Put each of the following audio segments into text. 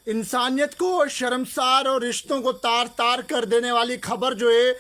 इंसानियत को शर्मसार और रिश्तों को तार तार कर देने वाली खबर जो है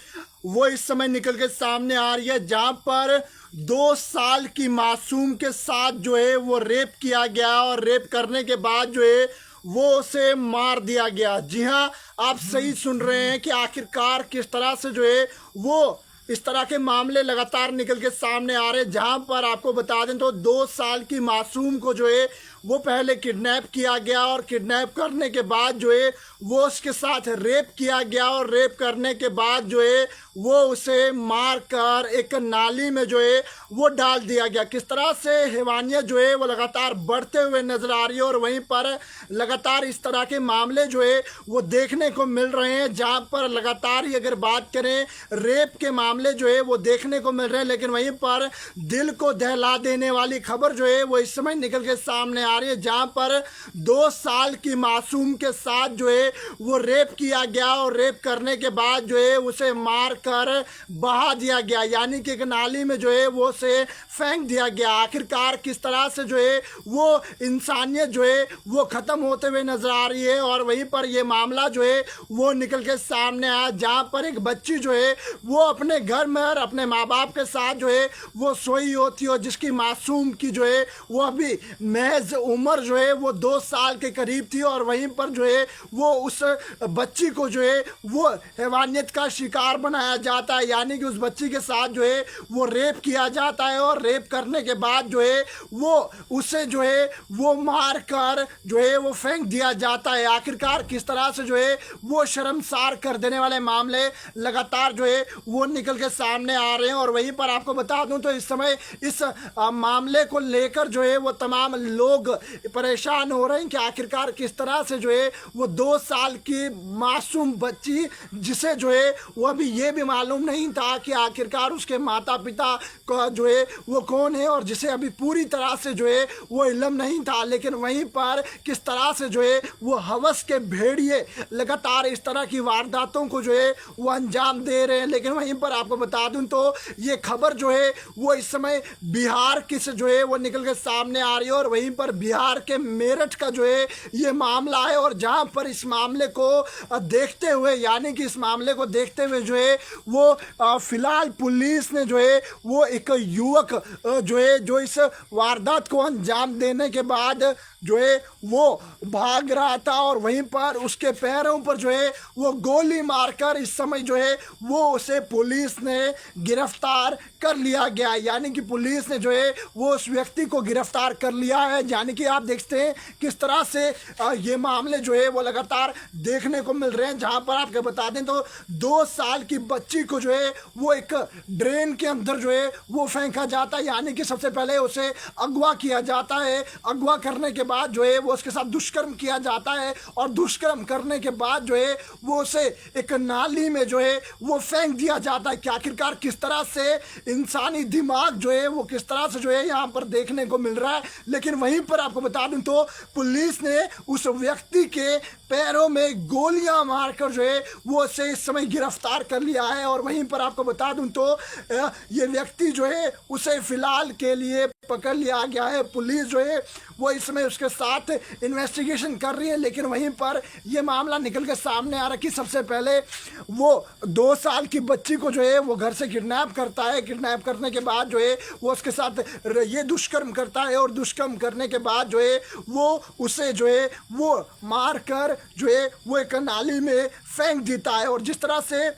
वो इस समय निकल के सामने आ रही है, जहां पर 2 साल की मासूम के साथ जो है वो रेप किया गया और रेप करने के बाद जो है वो उसे मार दिया गया। जी हाँ, आप सही सुन रहे हैं कि आखिरकार किस तरह से जो है वो इस तरह के मामले लगातार निकल के सामने आ रहे हैं। जहां पर आपको बता दें तो 2 साल की मासूम को जो है वो पहले किडनैप किया गया और किडनैप करने के बाद जो है वो उसके साथ रेप किया गया और रेप करने के बाद जो है वो उसे मार कर एक नाली में जो है वो डाल दिया गया। किस तरह से हैवानियत जो है वो लगातार बढ़ते हुए नजर आ रही है और वहीं पर लगातार इस तरह के मामले जो है वो देखने को मिल रहे हैं, जहां पर लगातार ही अगर बात करें रेप के मामले जो है वो देखने को मिल रहे हैं, लेकिन वहीं पर दिल को दहला देने वाली खबर जो है वो इस समय निकल के सामने आ रही है, जहां पर 2 साल की मासूम के साथ जो है वो रेप किया गया और रेप करने के बाद जो है उसे मार कर बहा दिया गया, यानी कि एक नाली में जो है वो उसे फेंक दिया गया। आखिरकार किस तरह से जो है वो इंसानियत जो है वो ख़त्म होते हुए नजर आ रही है। और वहीं पर ये मामला जो है वो निकल के सामने आया, जहां पर एक बच्ची जो है वो अपने घर में और अपने माँ बाप के साथ जो है वो सोई होती है, जिसकी मासूम की जो है वो अभी महज उम्र जो है वो 2 साल के करीब थी। और वहीं पर जो है वो उस बच्ची को जो है वो हैवानियत का शिकार बनाया जाता है, यानी कि उस बच्ची के साथ जो है वो रेप किया जाता है और रेप करने के बाद जो है वो उसे जो है वो मार कर जो है वो फेंक दिया जाता है। आखिरकार किस तरह से जो है वो शर्मसार कर देने वाले मामले लगातार जो है वो निकल के सामने आ रहे हैं। और वहीं पर आपको बता दूं तो इस समय इस मामले को लेकर जो है वो तमाम लोग परेशान हो रहे हैं कि आखिरकार किस तरह से जो है वो 2 साल की मासूम बच्ची, जिसे जो है वो अभी ये भी मालूम नहीं था कि आखिरकार उसके माता पिता का जो है वो कौन है, और जिसे अभी पूरी तरह से जो है वो इल्म नहीं था, लेकिन वहीं पर किस तरह से जो है वो हवस के भेड़िए लगातार इस तरह की वारदातों को जो है वो अंजाम दे रहे हैं। लेकिन वहीं पर आपको बता दूं तो ये खबर जो है वो इस समय बिहार की से जो है वो निकल के सामने आ रही है, और वहीं पर बिहार के मेरठ का जो है ये मामला है। और जहां पर इस मामले को देखते हुए, यानी कि इस मामले को देखते हुए जो है वो फिलहाल पुलिस ने जो है वो एक युवक जो है जो इस वारदात को अंजाम देने के बाद जो है वो भाग रहा था, और वहीं पर उसके पैरों पर जो है वो गोली मारकर इस समय जो है वो उसे पुलिस ने गिरफ्तार कर लिया गया, यानी कि पुलिस ने जो है वो उस व्यक्ति को गिरफ्तार कर लिया है। यानी कि आप देखते हैं किस तरह से ये मामले जो है वो लगातार देखने को मिल रहे हैं, जहां पर आपको बता दें तो 2 साल की बच्ची को जो है वो एक ड्रेन के अंदर जो है वो फेंका जाता है, यानी कि सबसे पहले उसे अगवा किया जाता है। अगवा करने के बाद जो है वो उसके साथ दुष्कर्म किया जाता है, और दुष्कर्म करने के बाद जो है वो उसे एक नाली में जो है वो फेंक दिया जाता है। कि आखिरकार किस तरह से इंसानी दिमाग जो है वो किस तरह से जो है यहाँ पर देखने को मिल रहा है। लेकिन वहीं पर आपको बता दूं तो पुलिस ने उस व्यक्ति के पैरों में गोलियां मारकर जो है वो उसे इस समय गिरफ्तार कर लिया है। और वहीं पर आपको बता दूं तो ये व्यक्ति जो है उसे फिलहाल के लिए पकड़ लिया गया है। पुलिस जो है वो इस समय उसके साथ इन्वेस्टिगेशन कर रही है, लेकिन वहीं पर ये मामला निकल के सामने आ रहा है कि सबसे पहले वो 2 साल की बच्ची को जो है वो घर से किडनैप करता है। किडनैप करने के बाद जो है वो उसके साथ ये दुष्कर्म करता है, और दुष्कर्म करने के बाद जो है वो उसे जो है वो मार कर जो है वो एक नाली में फेंक देता है। और जिस तरह से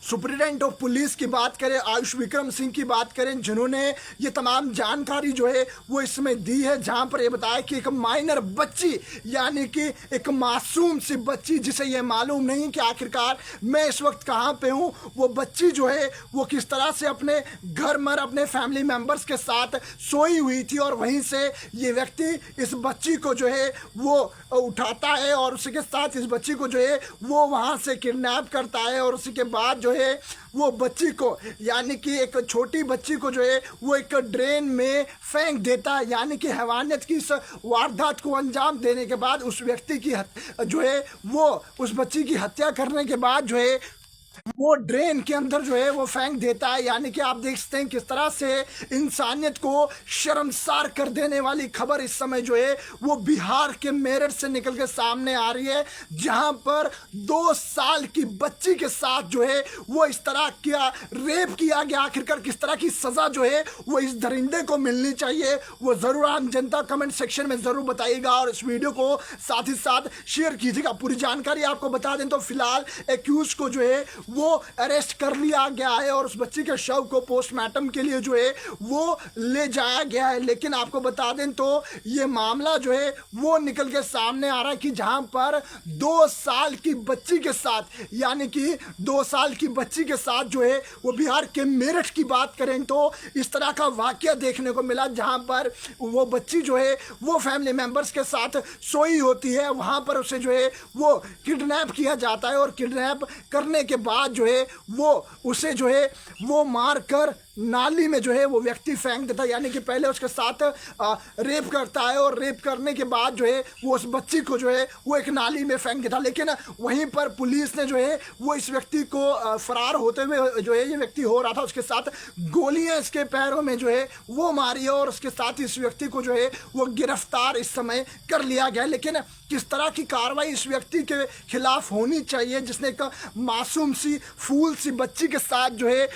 सुप्रिटेंडेंट ऑफ पुलिस की बात करें, आयुष विक्रम सिंह की बात करें, जिन्होंने ये तमाम जानकारी जो है वो इसमें दी है, जहां पर ये बताया कि एक माइनर बच्ची, यानी कि एक मासूम सी बच्ची जिसे ये मालूम नहीं कि आखिरकार मैं इस वक्त कहाँ पे हूँ, वो बच्ची जो है वो किस तरह से अपने घर में अपने फैमिली मेम्बर्स के साथ सोई हुई थी, और वहीं से ये व्यक्ति इस बच्ची को जो है वो उठाता है और उसके साथ इस बच्ची को जो है वो वहाँ से किडनैप करता है, और उसी के बाद जो है वो बच्ची को, यानी कि एक छोटी बच्ची को जो है वो एक ड्रेन में फेंक देता है। यानी कि हैवानियत की इस वारदात को अंजाम देने के बाद उस व्यक्ति की जो है वो उस बच्ची की हत्या करने के बाद जो है वो ड्रेन के अंदर जो है वो फेंक देता है। यानी कि आप देख सकते हैं किस तरह से इंसानियत को शर्मसार कर देने वाली खबर इस समय जो है वो बिहार के मेरठ से निकल के सामने आ रही है, जहां पर 2 साल की बच्ची के साथ जो है वो इस तरह का रेप किया गया। आखिरकार किस तरह की सजा जो है वो इस दरिंदे को मिलनी चाहिए, वो जरूर आम जनता कमेंट सेक्शन में जरूर बताइएगा और इस वीडियो को साथ ही साथ शेयर कीजिएगा। पूरी जानकारी आपको बता दें तो फिलहाल एक्यूज को जो है वो अरेस्ट कर लिया गया है और उस बच्ची के शव को पोस्टमार्टम के लिए जो है वो ले जाया गया है। लेकिन आपको बता दें तो ये मामला जो है वो निकल के सामने आ रहा है कि जहां पर 2 साल की बच्ची के साथ, यानी कि 2 साल की बच्ची के साथ जो है वो बिहार के मेरठ की बात करें तो इस तरह का वाकया देखने को मिला, जहां पर वो बच्ची जो है वो फैमिली मेंबर्स के साथ सोई होती है। वहां पर उसे जो है वो किडनैप किया जाता है और किडनैप करने के बाद जो है वो उसे जो है वो मार कर नाली में जो है वो व्यक्ति फेंक देता है। यानी कि पहले उसके साथ रेप करता है और रेप करने के बाद जो है वो उस बच्ची को जो है वो एक नाली में फेंक देता है। लेकिन वहीं पर पुलिस ने जो है वो इस व्यक्ति को फरार होते हुए जो है ये व्यक्ति हो रहा था उसके साथ गोलियां इसके पैरों में जो है वो मारी और उसके साथ इस व्यक्ति को जो है वो गिरफ्तार इस समय कर लिया गया। लेकिन किस तरह की कार्रवाई इस व्यक्ति के खिलाफ होनी चाहिए जिसने एक मासूम सी फूल सी बच्ची के साथ जो है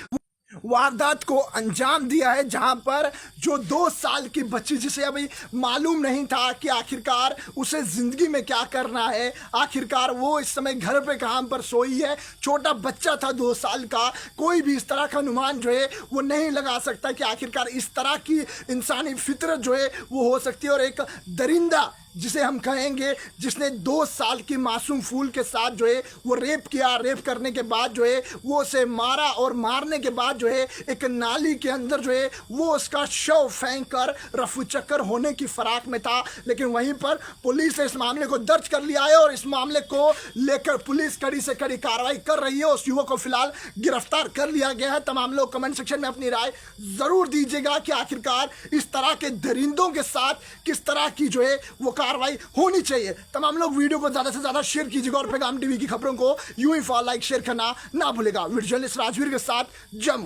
वारदात को अंजाम दिया है, जहां पर जो 2 साल की बच्ची जिसे अभी मालूम नहीं था कि आखिरकार उसे जिंदगी में क्या करना है, आखिरकार वो इस समय घर पे कहां पर सोई है, छोटा बच्चा था 2 साल का, कोई भी इस तरह का अनुमान जो है वो नहीं लगा सकता कि आखिरकार इस तरह की इंसानी फितरत जो है वो हो सकती है। और एक दरिंदा जिसे हम कहेंगे जिसने 2 साल की मासूम फूल के साथ जो है वो रेप किया, रेप करने के बाद जो है वो उसे मारा और मारने के बाद जो है एक नाली के अंदर जो है वो उसका शव फेंक कर रफू चक्कर होने की फराक में था। लेकिन वहीं पर पुलिस ने इस मामले को दर्ज कर लिया है और इस मामले को लेकर पुलिस कड़ी से कड़ी कार्रवाई कर रही है। उस युवक को फिलहाल गिरफ्तार कर लिया गया है। तमाम लोग कमेंट सेक्शन में अपनी राय जरूर दीजिएगा कि आखिरकार इस तरह के दरिंदों के साथ किस तरह की जो है वो कार्रवाई होनी चाहिए। तमाम लोग वीडियो को ज्यादा से ज्यादा शेयर कीजिएगा और पैगाम टीवी की खबरों को यूं ही फॉलो, लाइक, शेयर करना ना भूलेगा। वीडियो जर्नलिस्ट राजवीर के साथ जम्मू।